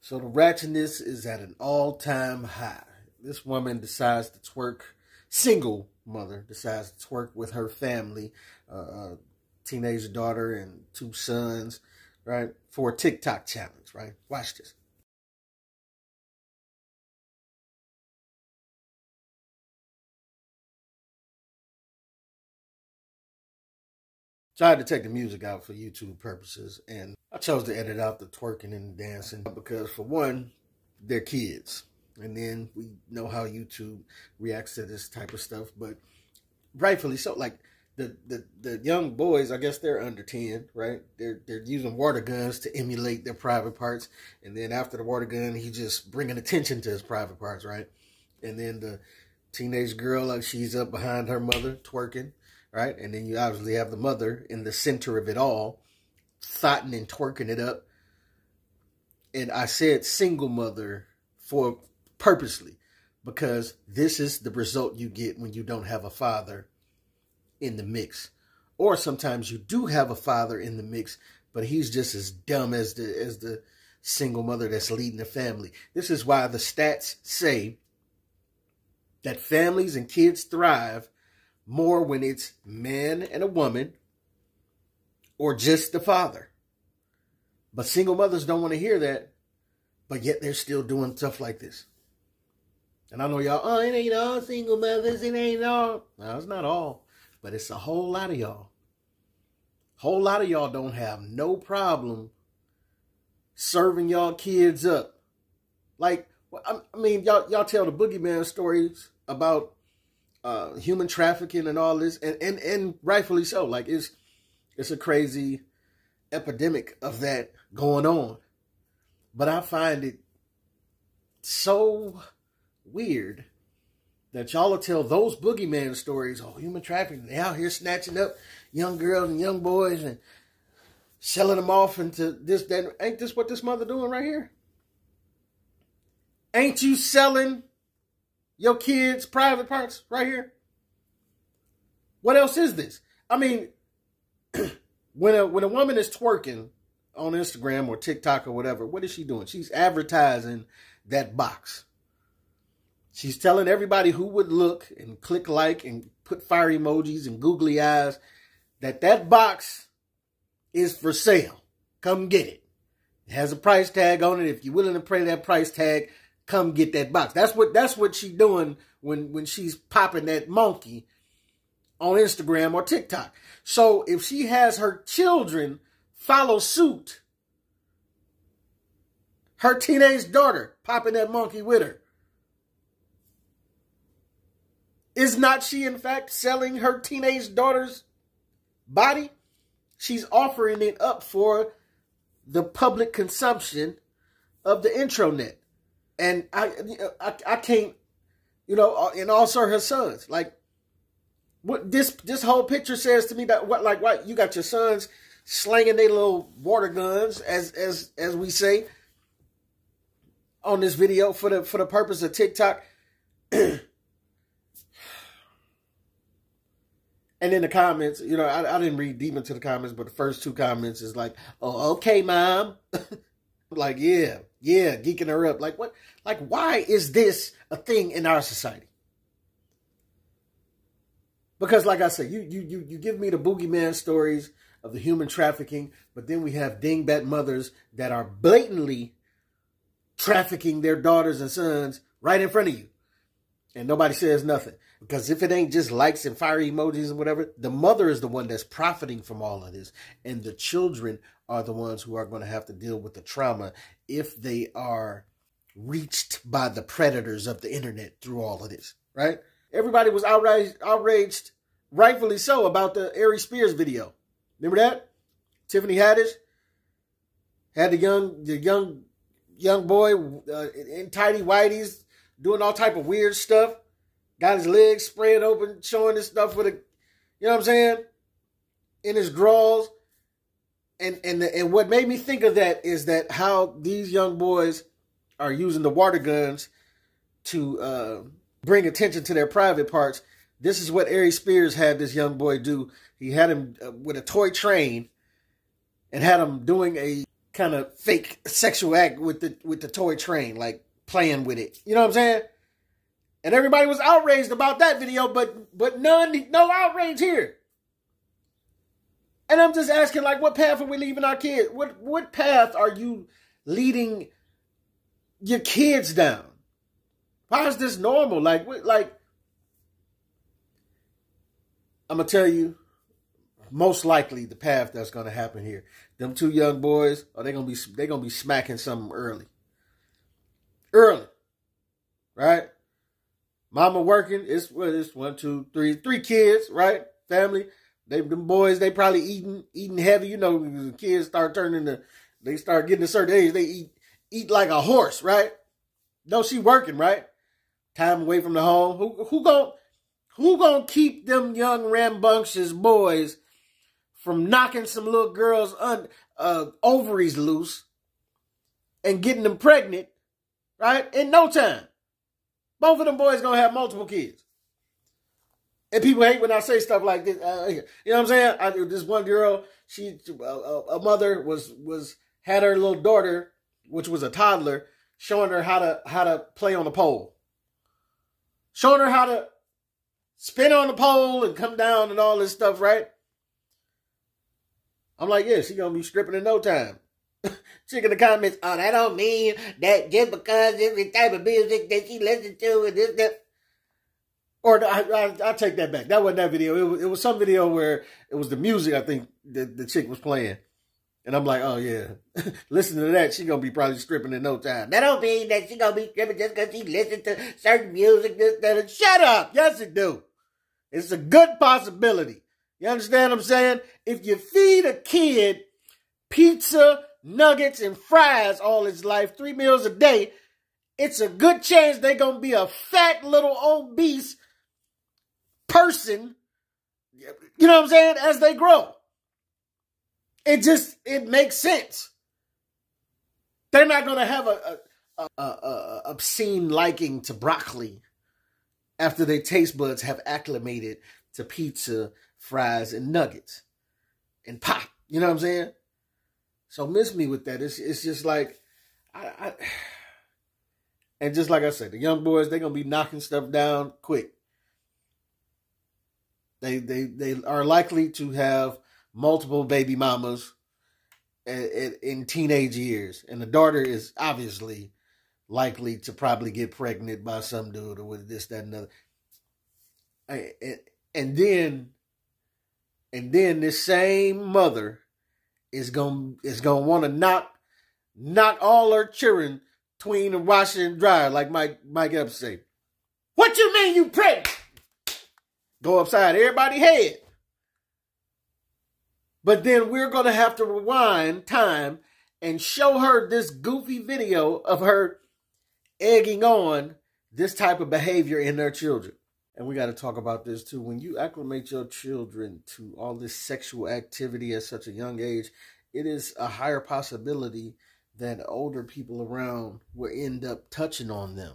So the ratchetness is at an all-time high. This woman decides to twerk, single mother decides to twerk with her family, teenage daughter and 2 sons, right, for a TikTok challenge, right? Watch this. So I had to take the music out for YouTube purposes, and I chose to edit out the twerking and the dancing because, for one, they're kids. And then we know how YouTube reacts to this type of stuff, but rightfully so. Like the young boys, I guess they're under 10, right? They're using water guns to emulate their private parts, and then after the water gun, he's just bringing attention to his private parts, right? And then the teenage girl, like, she's up behind her mother twerking, right? And then you obviously have the mother in the center of it all, thotting and twerking it up. And I said single mother for purposely, because this is the result you get when you don't have a father in the mix. Or sometimes you do have a father in the mix, but he's just as dumb as the single mother that's leading the family. This is why the stats say that families and kids thrive more when it's man and a woman or just the father. But single mothers don't want to hear that, but yet they're still doing stuff like this. And I know y'all, oh, it ain't all single mothers, it ain't all. No, it's not all, but it's a whole lot of y'all. Whole lot of y'all don't have no problem serving y'all kids up. Like, I mean, y'all tell the boogeyman stories about human trafficking and all this, and rightfully so. Like, it's a crazy epidemic of that going on. But I find it so weird that y'all will tell those boogeyman stories. Oh, human trafficking, they out here snatching up young girls and young boys and selling them off into this, that. Ain't this what this mother doing right here? Ain't you selling your kids' private parts right here? What else is this? I mean, when a woman is twerking on Instagram or TikTok or whatever, what is she doing? She's advertising that box. She's telling everybody who would look and click like and put fire emojis and googly eyes that box is for sale. Come get it. It has a price tag on it. If you're willing to pay that price tag, come get that box. That's what she's doing when she's popping that monkey on Instagram or TikTok. So if she has her children follow suit, her teenage daughter popping that monkey with her, is not she, in fact, selling her teenage daughter's body? She's offering it up for the public consumption of the intranet. And I can't, and also her sons. Like, what this whole picture says to me, that what you got your sons slanging their little water guns, as we say, on this video for the purpose of TikTok. And in the comments, I didn't read deep into the comments, but the first 2 comments is like, oh, okay, mom. Like, yeah, geeking her up. Like, what? Like, why is this a thing in our society? Because, like I said, you give me the boogeyman stories of the human trafficking, but then we have dingbat mothers that are blatantly trafficking their daughters and sons right in front of you. And nobody says nothing. Because if it ain't just likes and fire emojis and whatever, the mother is the one that's profiting from all of this. And the children are the ones who are going to have to deal with the trauma if they are reached by the predators of the internet through all of this, right? Everybody was outraged, rightfully so, about the Aries Spears video. Remember that? Tiffany Haddish had the young boy in tidy whities doing all type of weird stuff. Got his legs spread open, showing his stuff with you know what I'm saying? In his drawers. And what made me think of that is that how these young boys are using the water guns to bring attention to their private parts. This is what Aries Spears had this young boy do. He had him with a toy train and had him doing a kind of fake sexual act with the toy train, like playing with it. You know what I'm saying? And everybody was outraged about that video, but no outrage here. And I'm just asking, like, what path are we leaving our kids? What path are you leading your kids down? Why is this normal? Like, I'm gonna tell you, most likely the path that's gonna happen here. Them two young boys, they're gonna be smacking something early, right? Mama working. It's 1, 2, 3, 3 kids, right? Family. Them boys, they probably eating heavy. You know, the kids start they start getting a certain age. They eat like a horse, right? No, she working, right? Time away from the home. Who gonna keep them young rambunctious boys from knocking some little girls' ovaries loose and getting them pregnant, right? In no time. Both of them boys gonna have multiple kids. And people hate when I say stuff like this. You know what I'm saying? This one girl, a mother had her little daughter, which was a toddler, showing her how to play on the pole, showing her how to spin on the pole and come down and all this stuff, right? I'm like, yeah, she gonna be stripping in no time. Chick in the comments, oh, that don't mean that just because it's the type of music that she listens to and this, that. Or I take that back. That wasn't that video. It was some video where it was the music, I think, the chick was playing. And I'm like, oh, yeah. Listen to that. She going to be probably stripping in no time. That don't mean that she going to be stripping just because she listens to certain music. This, that, and shut up. Yes, it do. It's a good possibility. You understand what I'm saying? If you feed a kid pizza, nuggets, and fries all his life, 3 meals a day, it's a good chance they're going to be a fat little obese person, you know what I'm saying, as they grow. It makes sense. They're not going to have a obscene liking to broccoli after their taste buds have acclimated to pizza, fries, and nuggets and pop. You know what I'm saying? So miss me with that. It's just like, and just like I said, the young boys, they're going to be knocking stuff down quick. They are likely to have multiple baby mamas in teenage years. And the daughter is obviously likely to probably get pregnant by some dude or with this, that, and other. And then this same mother is gonna want to knock all her children between the washer and dryer, like Mike Epps say. What you mean you pregnant? Go upside everybody's head. But then we're going to have to rewind time and show her this goofy video of her egging on this type of behavior in their children. And we got to talk about this too. When you acclimate your children to all this sexual activity at such a young age, it is a higher possibility that older people around will end up touching on them.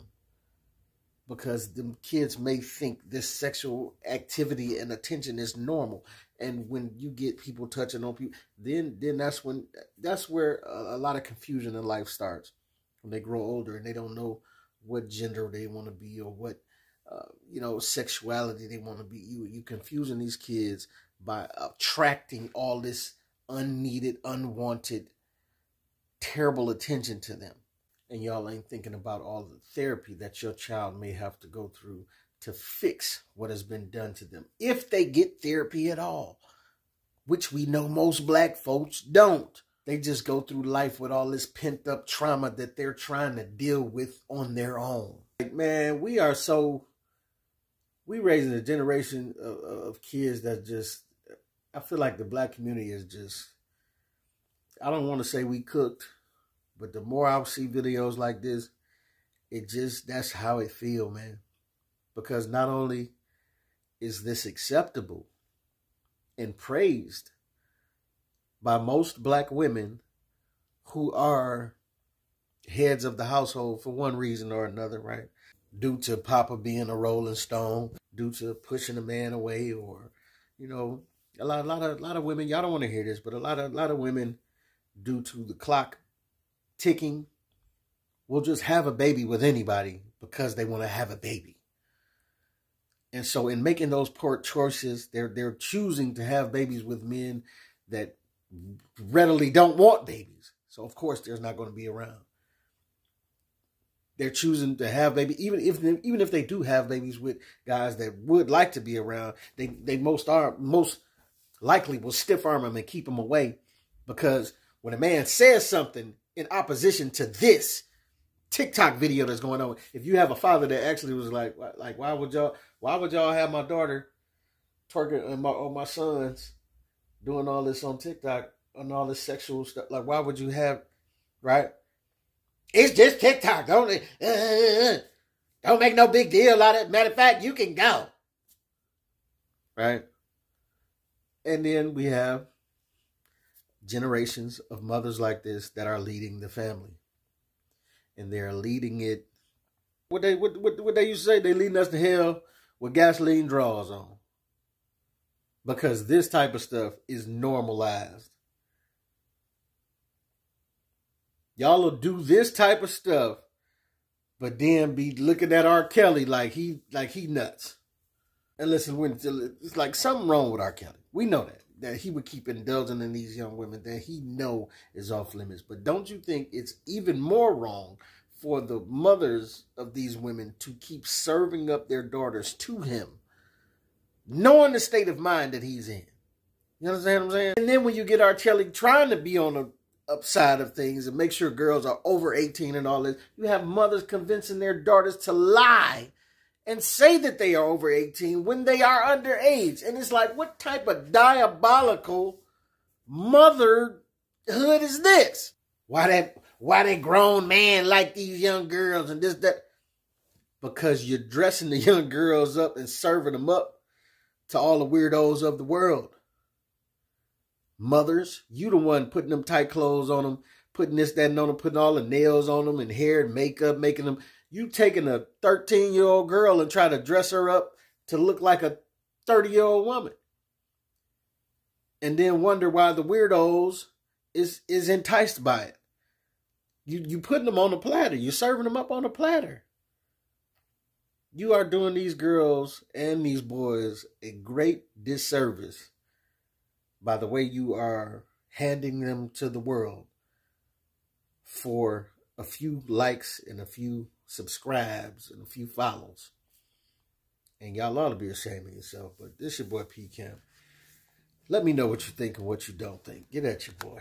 Because the kids may think this sexual activity and attention is normal. And when you get people touching on people, then that's where a lot of confusion in life starts. When they grow older and they don't know what gender they want to be or what sexuality they want to be. You confusing these kids by attracting all this unneeded, unwanted, terrible attention to them. And y'all ain't thinking about all the therapy that your child may have to go through to fix what has been done to them. If they get therapy at all, which we know most black folks don't. They just go through life with all this pent up trauma that they're trying to deal with on their own. Like, man, we raising a generation of kids that just, I feel like the black community is just, I don't want to say we cooked, but the more I see videos like this, that's how it feel, man. Because not only is this acceptable and praised by most black women who are heads of the household for one reason or another, right? Due to Papa being a Rolling Stone, due to pushing a man away, or, a lot of women, y'all don't want to hear this, but a lot of women due to the clock ticking, will just have a baby with anybody because they want to have a baby. And so in making those poor choices, they're choosing to have babies with men that readily don't want babies. So of course there's not going to be around. They're choosing to have babies, even if they do have babies with guys that would like to be around. They most likely will stiff arm them and keep them away, because when a man says something in opposition to this TikTok video that's going on, if you have a father that actually was like why would y'all have my daughter twerking and my sons doing all this on TikTok and all this sexual stuff? Like, why would you have, right? It's just TikTok. Don't make no big deal out of it. Matter of fact, you can go. Right? And then we have generations of mothers like this that are leading the family. And they're leading it. What they used to say, they leading us to hell with gasoline draws on. Because this type of stuff is normalized. Y'all will do this type of stuff, but then be looking at R. Kelly like he nuts. And listen, it's like something wrong with R. Kelly. We know that he would keep indulging in these young women that he know is off limits. But don't you think it's even more wrong for the mothers of these women to keep serving up their daughters to him, knowing the state of mind that he's in? You understand what I'm saying? And then when you get R. Kelly trying to be on the upside of things and make sure girls are over 18 and all this, you have mothers convincing their daughters to lie and say that they are over 18 when they are underage. And it's like, what type of diabolical motherhood is this? Why that grown man like these young girls and this, that? Because you're dressing the young girls up and serving them up to all the weirdos of the world. Mothers, you the one putting them tight clothes on them, putting this, that, and on them, putting all the nails on them and hair and makeup, making them. You taking a 13-year-old girl and try to dress her up to look like a 30-year-old woman. And then wonder why the weirdos is enticed by it. You putting them on a platter. You're serving them up on a platter. You are doing these girls and these boys a great disservice by the way you are handing them to the world for a few likes and a few subscribes and a few follows. And y'all ought to be ashamed of yourself. But this your boy P Camp. Let me know what you think and what you don't think. Get at your boy.